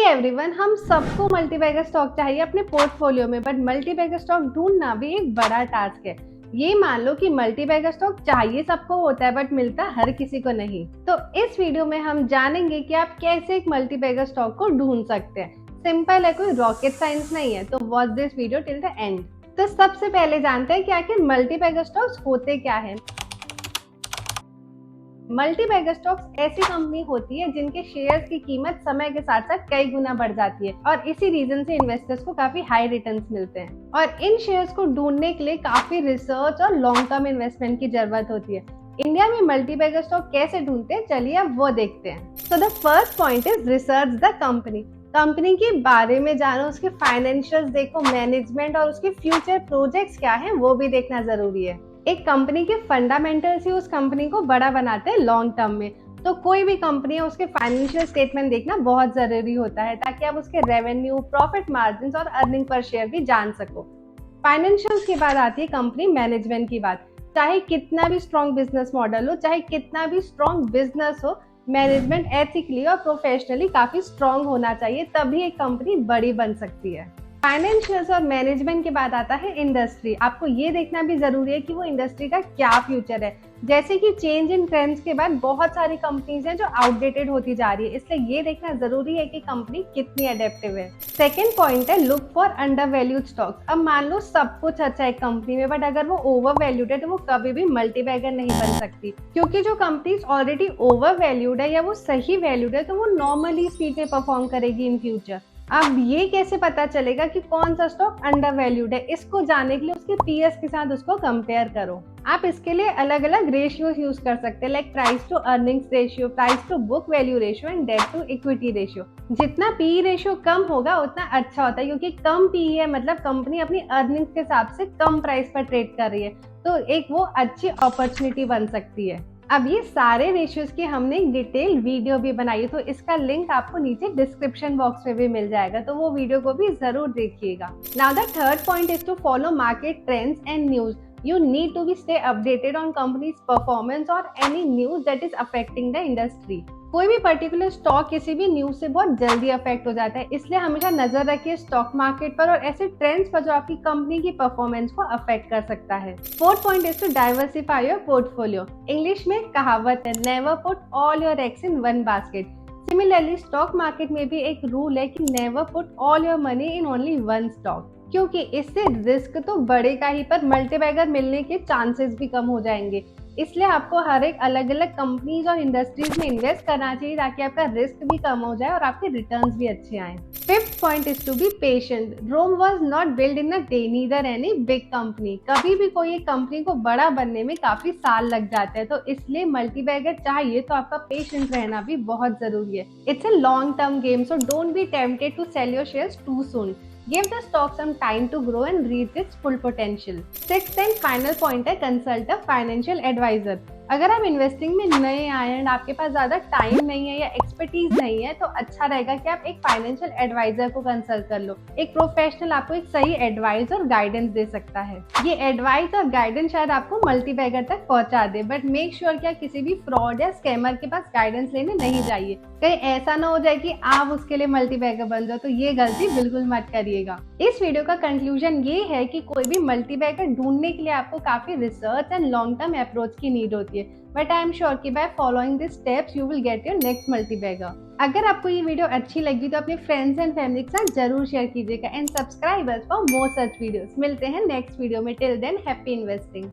Everyone, हम सबको multibagger stock चाहिए अपने पोर्टफोलियो में, बट मल्टीबैगर स्टॉक ढूंढना भी एक बड़ा टास्क है। ये मान लो कि मल्टीबैगर स्टॉक चाहिए सबको होता है, बट मिलता हर किसी को नहीं। तो इस वीडियो में हम जानेंगे कि आप कैसे एक मल्टीबैगर स्टॉक को ढूंढ सकते हैं। सिंपल है, कोई रॉकेट साइंस नहीं है, तो watch this video till the end. तो सबसे पहले जानते हैं कि आखिर मल्टीबैगर स्टॉक्स होते क्या है। मल्टीबैगर स्टॉक्स ऐसी कंपनी होती है जिनके शेयर्स की कीमत समय के साथ साथ कई गुना बढ़ जाती है और इसी रीजन से इन्वेस्टर्स को काफी हाई रिटर्न्स मिलते हैं। और इन शेयर्स को ढूंढने के लिए काफी रिसर्च और लॉन्ग टर्म इन्वेस्टमेंट की जरूरत होती है। इंडिया में मल्टीबैगर स्टॉक कैसे ढूंढते हैं, चलिए अब वो देखते हैं। So the first point is research the company के बारे में जानो, उसके फाइनेंशियल्स देखो, मैनेजमेंट और उसके फ्यूचर प्रोजेक्ट्स क्या हैं वो भी देखना जरूरी है। एक कंपनी के फंडामेंटल्स ही उस कंपनी को बड़ा बनाते हैं लॉन्ग टर्म में। तो कोई भी कंपनी है उसके फाइनेंशियल स्टेटमेंट देखना बहुत जरूरी होता है ताकि आप उसके रेवेन्यू, प्रॉफिट मार्जिन और अर्निंग पर शेयर भी जान सको। फाइनेंशियल्स के बाद आती है कंपनी मैनेजमेंट की बात। चाहे कितना भी स्ट्रॉन्ग बिजनेस मॉडल हो, चाहे कितना भी स्ट्रॉन्ग बिजनेस हो, मैनेजमेंट एथिकली और प्रोफेशनली काफी स्ट्रॉन्ग होना चाहिए, तभी एक कंपनी बड़ी बन सकती है। फाइनेंशियल्स और मैनेजमेंट के बाद आता है इंडस्ट्री। आपको ये देखना भी जरूरी है कि वो इंडस्ट्री का क्या फ्यूचर है। जैसे कि चेंज इन ट्रेंड्स के बाद बहुत सारी कंपनीज हैं जो आउटडेटेड होती जा रही है, इसलिए ये देखना जरूरी है कि कंपनी कितनी अडेप्टिव है। सेकेंड पॉइंट है look for under valued stocks. अब मान लो सब कुछ अच्छा है कंपनी में, बट अगर वो ओवर वैल्यूड है तो वो कभी भी मल्टीबैगर नहीं बन सकती, क्योंकि जो कंपनीज ऑलरेडी ओवर वैल्यूड है या वो सही वैल्यूड है तो वो नॉर्मली स्पीड में परफॉर्म करेगी इन फ्यूचर। अब ये कैसे पता चलेगा कि कौन सा स्टॉक अंडर वैल्यूड है? इसको जानने के लिए उसके पीएस के साथ उसको कंपेयर करो। आप इसके लिए अलग अलग रेशियोज यूज कर सकते हैं, like price to earnings ratio, price to book value ratio and debt to equity ratio. जितना पी रेशियो कम होगा उतना अच्छा होता है, क्योंकि कम पी है मतलब कंपनी अपनी अर्निंग्स के हिसाब से कम प्राइस पर ट्रेड कर रही है, तो एक वो अच्छी अपॉर्चुनिटी बन सकती है। अब ये सारे रेशियोज की हमने एक डिटेल वीडियो भी बनाई है, तो इसका लिंक आपको नीचे डिस्क्रिप्शन बॉक्स में भी मिल जाएगा, तो वो वीडियो को भी जरूर देखिएगा। Now the third point is to follow market trends and news. You need to be stay updated on company's performance or any news that is affecting the industry. कोई भी पर्टिकुलर स्टॉक किसी भी news से बहुत जल्दी affect हो जाता है, इसलिए हमेशा नजर रखिए स्टॉक मार्केट पर और ऐसे ट्रेंड्स पर जो आपकी कंपनी की परफॉर्मेंस को अफेक्ट कर सकता है। Fourth point is to diversify your portfolio. English में कहावत है, never put all your eggs in one basket. Similarly stock market में भी एक रूल है कि never put all your money in only one stock, क्योंकि इससे रिस्क तो बढ़ेगा ही पर मल्टीबैगर मिलने के चांसेस भी कम हो जाएंगे। इसलिए आपको हर एक अलग अलग कंपनीज और इंडस्ट्रीज में इन्वेस्ट करना चाहिए ताकि आपका रिस्क भी कम हो जाए और आपके रिटर्न्स भी अच्छे आए। Fifth point is to be patient. Rome was not build in a day, neither any big company. कभी भी कोई एक कंपनी को बड़ा बनने में काफी साल लग जाते हैं, तो इसलिए मल्टीबैगर चाहिए तो आपका पेशेंट रहना भी बहुत जरूरी है। It's a long term game, so don't be tempted to sell your shares too soon. Give the stock some time to grow and reach its full potential. Sixth and final point है consult a financial advisor. अगर आप investing में नए आए हैं, आपके पास ज्यादा time नहीं है या एक्सपर्टीज नहीं है, तो अच्छा रहेगा कि आप एक फाइनेंशियल एडवाइजर को कंसल्ट कर लो। एक प्रोफेशनल आपको एक सही एडवाइस और गाइडेंस दे सकता है। ये एडवाइस और गाइडेंस शायद आपको मल्टीबैगर तक पहुंचा दे, बट मेक श्योर कि आप किसी भी फ्रॉड या स्कैमर के पास गाइडेंस लेने नहीं जाइए। कहीं ऐसा ना हो जाए कि आप उसके लिए मल्टीबैगर बन जाओ, तो ये गलती बिल्कुल मत करिएगा। इस वीडियो का कंक्लूजन ये है कि कोई भी मल्टीबैगर ढूंढने के लिए आपको काफी research and long term approach की नीड होती है, बट आई एम श्योर कि by following this steps you will get your next multibagger. अगर आपको ये वीडियो अच्छी लगी तो अपने फ्रेंड्स एंड फैमिली के साथ जरूर शेयर कीजिएगा and subscribe us for more such videos. मिलते हैं नेक्स्ट वीडियो में, टिल देन हैप्पी इन्वेस्टिंग।